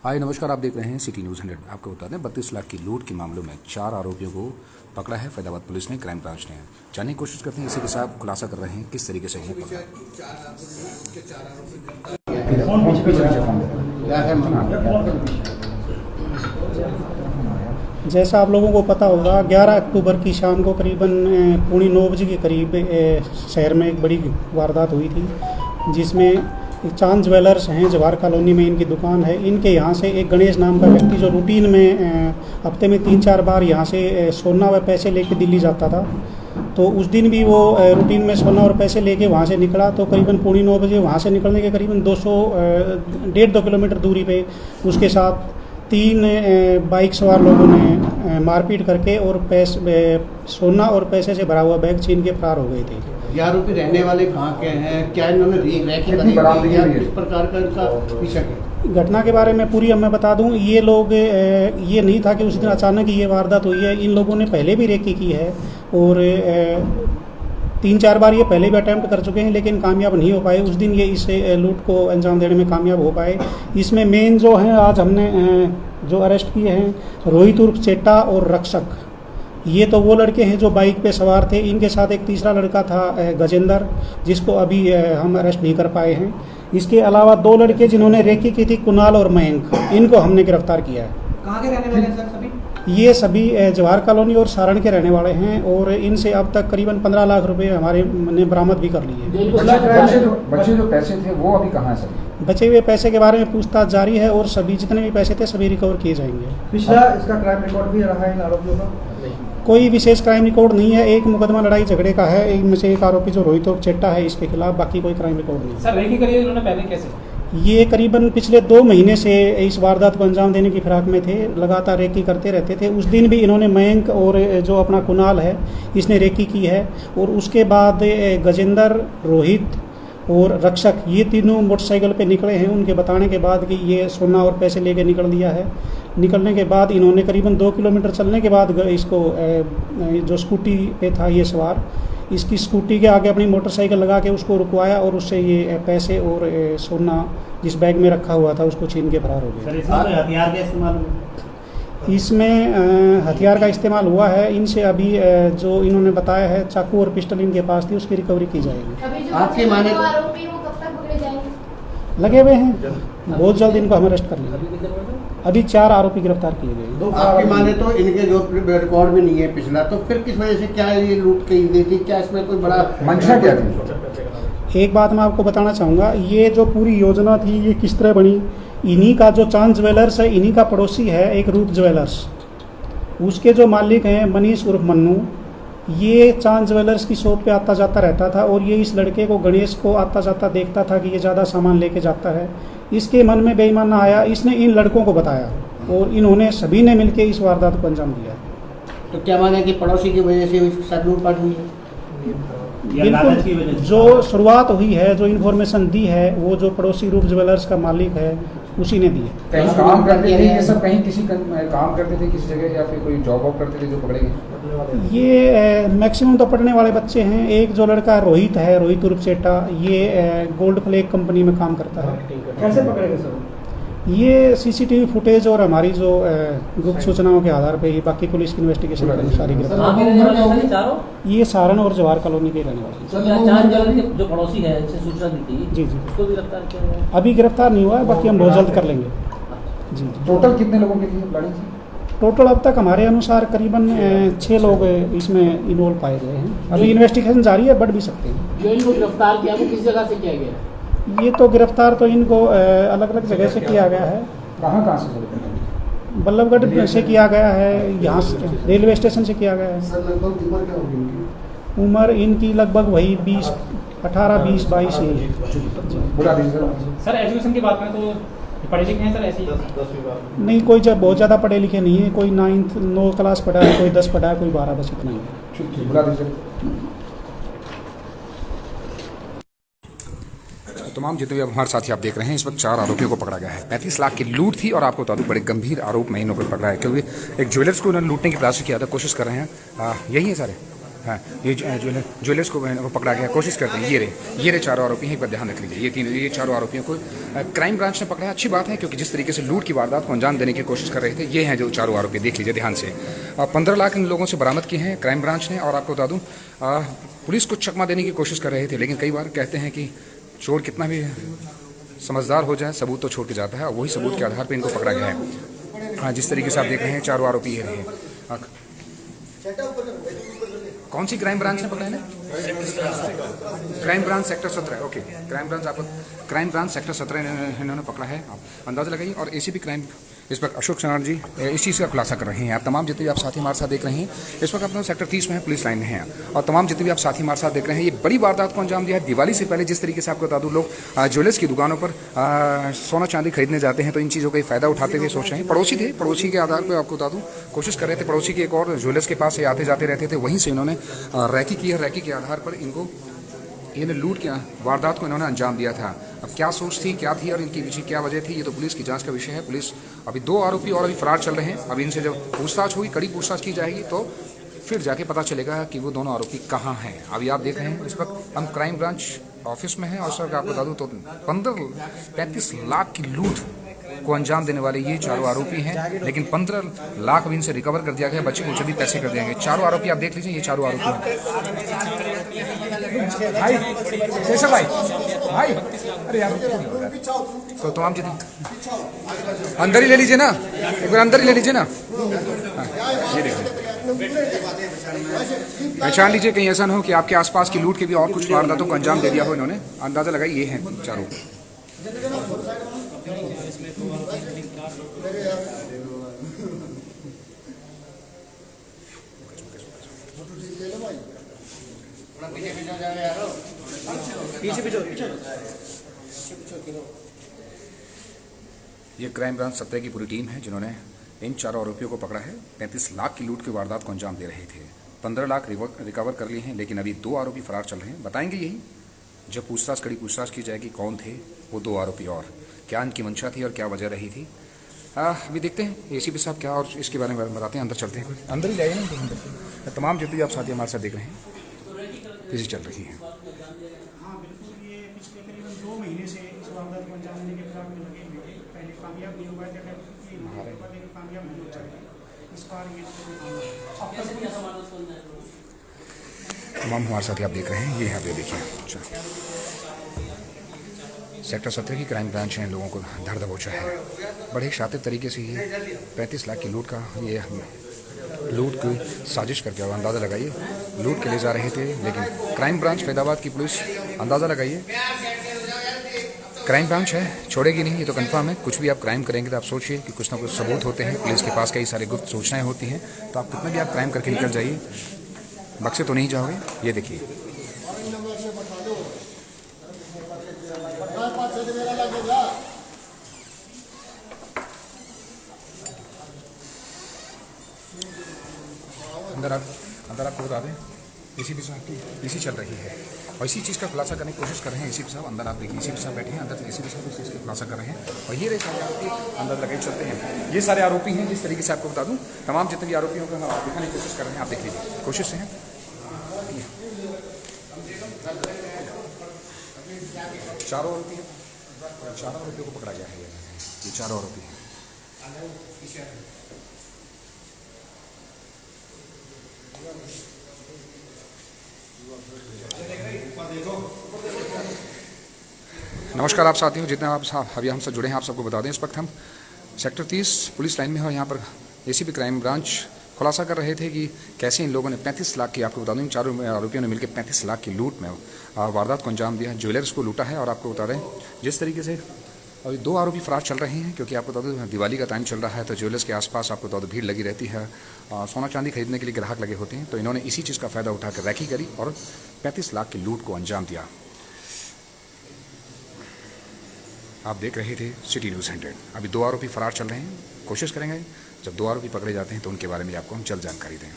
हाय नमस्कार, आप देख रहे हैं सिटी न्यूज़ 100। आपको बता दें 32 लाख की लूट के मामलों में 4 आरोपियों को पकड़ा है फैजाबाद पुलिस ने, क्राइम ब्रांच ने। जानने की कोशिश करते हैं इसी के साथ खुलासा कर रहे हैं किस तरीके से इन्हें पकड़ा। जैसा आप लोगों को पता होगा, 11 अक्टूबर की शाम को करीबन 9:15 के करीब शहर में एक बड़ी वारदात हुई थी, जिसमें चांद ज्वेलर्स हैं, जवाहर कॉलोनी में इनकी दुकान है। इनके यहाँ से एक गणेश नाम का व्यक्ति जो रूटीन में हफ्ते में 3-4 बार यहाँ से सोना व पैसे लेके दिल्ली जाता था, तो उस दिन भी वो रूटीन में सोना और पैसे लेके वहाँ से निकला। तो करीबन 9:15 वहाँ से निकलने के करीबन 1.5 किलोमीटर दूरी पे उसके साथ 3 बाइक सवार लोगों ने मारपीट करके और सोना और पैसे से भरा हुआ बैग छीन के फरार हो गए थे। ये आरोपी रहने वाले कहाँ के हैं? क्या इन्होंने किस प्रकार का इनका पीछा किया? घटना के बारे में पूरी मैं बता दूं, ये लोग ये नहीं था कि उस दिन अचानक ये वारदात हुई है। इन लोगों ने पहले भी रेकी की है और 3-4 बार ये पहले भी अटैम्प्ट कर चुके हैं, लेकिन कामयाब नहीं हो पाए। उस दिन ये इस लूट को अंजाम देने में कामयाब हो पाए। इसमें मेन जो हैं, आज हमने जो अरेस्ट किए हैं, रोहित उर्फ चेट्टा और रक्षक, ये तो वो लड़के हैं जो बाइक पे सवार थे। इनके साथ एक तीसरा लड़का था गजेंद्र, जिसको अभी हम अरेस्ट नहीं कर पाए हैं। इसके अलावा 2 लड़के जिन्होंने रेकी की थी, कुणाल और मयंक, इनको हमने गिरफ्तार किया है। कहाँ के रहने वाले हैं सर सभी? ये सभी जवाहर कॉलोनी और सारण के रहने वाले हैं और इनसे अब तक करीबन 15 लाख रुपए हमारे ने बरामद भी कर लिए। बचे जो पैसे थे वो अभी कहाँ से? बचे हुए पैसे के बारे में पूछताछ जारी है और सभी जितने भी पैसे थे सभी रिकवर किए जाएंगे। पिछला इसका क्राइम रिकॉर्ड भी रहा है इन आरोपियों का? कोई विशेष क्राइम रिकॉर्ड नहीं है। एक मुकदमा लड़ाई झगड़े का है, इनमें से एक आरोपी जो रोहित और चेट्टा है इसके खिलाफ, बाकी कोई क्राइम रिकॉर्ड नहीं है। सर रेकी करी इन्होंने पहले कैसे? ये करीबन पिछले 2 महीने से इस वारदात को अंजाम देने की फिराक में थे, लगातार रेकी करते रहते थे। उस दिन भी इन्होंने मयंक और जो अपना कुणाल है इसने रेकी की है, और उसके बाद गजेंद्र, रोहित और रक्षक, ये तीनों मोटरसाइकिल पे निकले हैं। उनके बताने के बाद कि ये सोना और पैसे लेके निकल दिया है। निकलने के बाद इन्होंने करीबन 2 किलोमीटर चलने के बाद इसको जो स्कूटी पे था ये सवार, इसकी स्कूटी के आगे अपनी मोटरसाइकिल लगा के उसको रुकवाया और उससे ये पैसे और सोना जिस बैग में रखा हुआ था उसको छीन के फरार हो गए। हथियार का इस्तेमाल? इसमें हथियार का इस्तेमाल हुआ है। इनसे अभी जो इन्होंने बताया है, चाकू और पिस्टल इनके पास थी, उसकी रिकवरी की जाएगी। आपके माने तो आरोपी वो कब तक पकड़े जाएंगे? लगे हुए हैं, बहुत जल्द इनको हम अरेस्ट कर लेंगे। अभी 4 आरोपी गिरफ्तार किए गए। आपके माने तो इनके जो रिकॉर्ड भी नहीं है पिछला, तो फिर किस वजह से क्या ये लूट की गई थी? क्या इसमें कोई बड़ा मंशा क्या थी? एक बात मैं आपको बताना चाहूँगा, ये जो पूरी योजना थी ये किस तरह बनी। इन्हीं का जो चांद ज्वेलर्स है, इन्हीं का पड़ोसी है एक रूप ज्वेलर्स, उसके जो मालिक हैं मनीष उर्फ मन्नू, ये चांद ज्वेलर्स की शॉप पे आता जाता रहता था और ये इस लड़के को, गणेश को, आता जाता देखता था कि ये ज़्यादा सामान लेके जाता है। इसके मन में बेईमाना आया, इसने इन लड़कों को बताया और इन्होंने सभी ने मिलकर इस वारदात को अंजाम दिया। तो क्या माने कि पड़ोसी की वजह से साथ लूटपाट हुई है? बिल्कुल, जो शुरुआत हुई है, जो इन्फॉर्मेशन दी है, वो जो पड़ोसी रूप ज्वेलर्स का मालिक है उसी ने दिए। कहीं काम करते थे ये सब? कहीं किसी काम करते थे किसी जगह, या फिर कोई जॉब वॉब करते थे जो पकड़े गए? ये मैक्सिमम तो पढ़ने वाले बच्चे हैं। एक जो लड़का रोहित है, रोहित उर्फ चेट्टा, ये गोल्ड फ्लेग कंपनी में काम करता है। कैसे पकड़े गए सर? ये सीसीटीवी फुटेज और हमारी जो गुप्त सूचनाओं के आधार पे, ये बाकी पुलिस की इन्वेस्टिगेशन के सारी गिरफ्तार। ये सारण और जवाहर कॉलोनी के रहने वाले हैं। जो पड़ोसी है जिसे सूचना दी थी, जी जी, उसको भी गिरफ्तार किया गया? अभी गिरफ्तार नहीं हुआ है, बाकी हम बहुत जल्द कर लेंगे। जी, टोटल कितने लोगों की थी लड़ी थी? टोटल अब तक हमारे अनुसार करीबन 6 लोग इसमें इन्वॉल्व पाए गए हैं। अभी इन्वेस्टिगेशन जारी है, बढ़ भी सकते हैं। जो इनको गिरफ्तार किया वो किस जगह से किया गया? ये तो गिरफ्तार तो इनको अलग अलग जगह से किया गया है। कहाँ से चले? बल्लभगढ़ से किया गया है, यहाँ से रेलवे स्टेशन से किया गया है। उम्र इनकी लगभग वही 18, 20, 22 है। सर एजुकेशन की बात करें तो पढ़े लिखे हैं सर? ऐसी नहीं, कोई जब बहुत ज़्यादा पढ़े लिखे नहीं है। कोई 9 क्लास पढ़ा है, कोई 10 पढ़ा है, कोई 12, बस इतना ही है। बुला दीजिए। तमाम जितने भी अब हमारे साथी आप देख रहे हैं, इस वक्त 4 आरोपियों को पकड़ा गया है। 35 लाख की लूट थी और आपको बता दूं बड़े गंभीर आरोप में इन्होंने पकड़ा है, क्योंकि एक ज्वेलर्स को उन्होंने लूटने की प्रयास किया था, कोशिश कर रहे हैं। यही है सारे हाँ, ये ज्वेलर्स को पकड़ा गया, कोशिश करते हैं। ये रहे चारों आरोपी हैं, एक बार ध्यान रख लीजिए। ये चारों आरोपियों को क्राइम ब्रांच ने पकड़ा है। अच्छी बात है, क्योंकि जिस तरीके से लूट की वारदात को अंजाम देने की कोशिश कर रहे थे, ये हैं जो चारों आरोपी, देख लीजिए ध्यान से। 15 लाख इन लोगों से बरामद किए हैं क्राइम ब्रांच ने। और आपको बता दूँ, पुलिस को चकमा देने की कोशिश कर रहे थे, लेकिन कई बार कहते हैं कि चोर कितना भी समझदार हो जाए, सबूत तो छोड़ के जाता है, और वही सबूत के आधार पर इनको पकड़ा गया है। हाँ, जिस तरीके से आप देख रहे हैं, चारों आरोपी ये रहे। कौन सी क्राइम ब्रांच ने पकड़ा है ना? Crime branch sector 17। Okay, crime branch sector 17 इन्होंने पकड़ा है। आप अंदाजा लगाइए। और एसीपी क्राइम इंस्पेक्टर अशोक शरण जी इस चीज़ का खुलासा कर रहे हैं। आप तमाम जितने भी आप साथी हमारे साथ देख रहे हैं, इस वक्त अपना सेक्टर 30 में है, पुलिस लाइन में है। और तमाम जितने भी आप साथी हमारे साथ देख रहे हैं, ये बड़ी वारदात को अंजाम दिया है। दिवाली से पहले जिस तरीके से आपको बता दूँ, लोग ज्वेलर्स की दुकानों पर सोना चांदी खरीदने जाते हैं, तो इन चीज़ों का फ़ायदा उठाते हुए सोच रहे हैं। पड़ोसी थे, पड़ोसी के आधार पर आपको बता दूँ, कोशिश कर रहे थे। पड़ोसी के एक और ज्वेलर्स के पास से आते जाते रहते थे, वहीं से इन्होंने रैकी की है। रैकी के आधार पर इनको लूट के वारदात को इन्होंने अंजाम दिया था। अब क्या सोच थी, क्या थी और इनकी पीछे क्या वजह थी, ये तो पुलिस की जांच का विषय है। पुलिस अभी 2 आरोपी और अभी फरार चल रहे हैं। अभी इनसे जब पूछताछ होगी, कड़ी पूछताछ की जाएगी, तो फिर जाके पता चलेगा कि वो दोनों आरोपी कहाँ हैं। अभी आप देख रहे हैं, इस वक्त हम क्राइम ब्रांच ऑफिस में हैं। और सर आपको बता दूँ तो 35 लाख की लूट को अंजाम देने वाले ये चारों आरोपी हैं, लेकिन 15 लाख अभी इनसे रिकवर कर दिया गया। बच्चे को जल्दी पैसे कर दिए गए। चारों आरोपी आप देख लीजिए, ये चारों आरोपी भाई अरे यार, तो तमाम जितने अंदर ही ले लीजिए ना, एक बार अंदर ही ले लीजिए ना। ये देखिए, पहचान लीजिए, कहीं ऐसा ना हो कि आपके आसपास की लूट के भी और कुछ वारदातों को अंजाम दे दिया हो इन्होंने। अंदाजा लगाइए, ये हैं चारों। ये क्राइम ब्रांच 17 की पूरी टीम है, जिन्होंने इन चारों आरोपियों को पकड़ा है। 35 लाख की लूट की वारदात को अंजाम दे रहे थे। 15 लाख रिकवर कर लिए हैं, लेकिन अभी 2 आरोपी फरार चल रहे हैं। बताएंगे यही जब कड़ी पूछताछ की जाएगी, कौन थे वो 2 आरोपी और क्या इनकी मंशा थी और क्या वजह रही थी। अभी देखते हैं एसीपी साहब क्या और इसके बारे में बताते हैं। अंदर चलते हैं, अंदर ही जाइए ना, तो अंदर तमाम जितने भी आप साथी हमारे साथ देख रहे हैं, किसी चल रही है। हाँ बिल्कुल, ये पिछले करीबन 2 महीने से इस वारदात को अंजाम देने के फिराक में लगे हुए थे। पहले कामयाब नहीं हुआ, लेकिन कामयाब नहीं हो पाए। इस बार ये तमाम हमारे साथ आप देख रहे हैं, ये यहाँ पे देखिए। अच्छा, सेक्टर 17 की क्राइम ब्रांच ने लोगों को धर दबोचा है। बड़े शातिर तरीके से ये 35 लाख की लूट की साजिश करके, अब अंदाज़ा लगाइए, लूट के ले जा रहे थे। लेकिन क्राइम ब्रांच फैदाबाद की पुलिस, अंदाज़ा लगाइए, क्राइम ब्रांच है, छोड़ेगी नहीं, ये तो कंफर्म है। कुछ भी आप क्राइम करेंगे तो आप सोचिए कि कुछ ना कुछ सबूत होते हैं। पुलिस के पास कई सारे गुप्त सूचनाएं होती हैं, तो आप कितना भी आप क्राइम करके निकल जाइए, बक्से तो नहीं जाओगे। ये देखिए, अंदर आपको बता दें, एसीपी साहब की इसी चल रही है और इसी चीज़ का खुलासा करने की कोशिश कर रहे हैं एसीपी साहब। अंदर आप देखिए, एसीपी साहब बैठे हैं अंदर, एसीपी साहब इस चीज़ का खुलासा कर रहे हैं। और ये रहे सारे आरोपी, अंदर लगे चलते हैं। ये सारे आरोपी हैं, जिस तरीके से आपको बता दूं, तमाम जितने भी आरोपियों को हम दिखाने की कोशिश कर रहे हैं, आप देख लीजिए, कोशिश से हैं। चारों आरोपियों को पकड़ा गया है। ये चारों आरोपी हैं। नमस्कार आप साथियों, जितने आप अभी हमसे जुड़े हैं, आप सबको बता दें, इस वक्त हम सेक्टर 30 पुलिस लाइन में हैं और यहाँ पर एसीपी क्राइम ब्रांच खुलासा कर रहे थे कि कैसे इन लोगों ने 35 लाख की, आपको बता दूं, इन चारों आरोपियों ने मिलकर 35 लाख की लूट में वारदात को अंजाम दिया, ज्वेलर्स को लूटा है। और आपको बता दें, जिस तरीके से अभी 2 आरोपी फरार चल रहे हैं, क्योंकि आपको बता दूं दिवाली का टाइम चल रहा है, तो ज्वेलर्स के आसपास आपको बता दूं भीड़ लगी रहती है, सोना चांदी खरीदने के लिए ग्राहक लगे होते हैं। तो इन्होंने इसी चीज़ का फ़ायदा उठाकर रैकी करी और 35 लाख की लूट को अंजाम दिया। आप देख रहे थे सिटी न्यूज़ 100। अभी 2 आरोपी फरार चल रहे हैं। कोशिश करेंगे जब 2 आरोपी पकड़े जाते हैं तो उनके बारे में आपको हम जल्द जानकारी दें।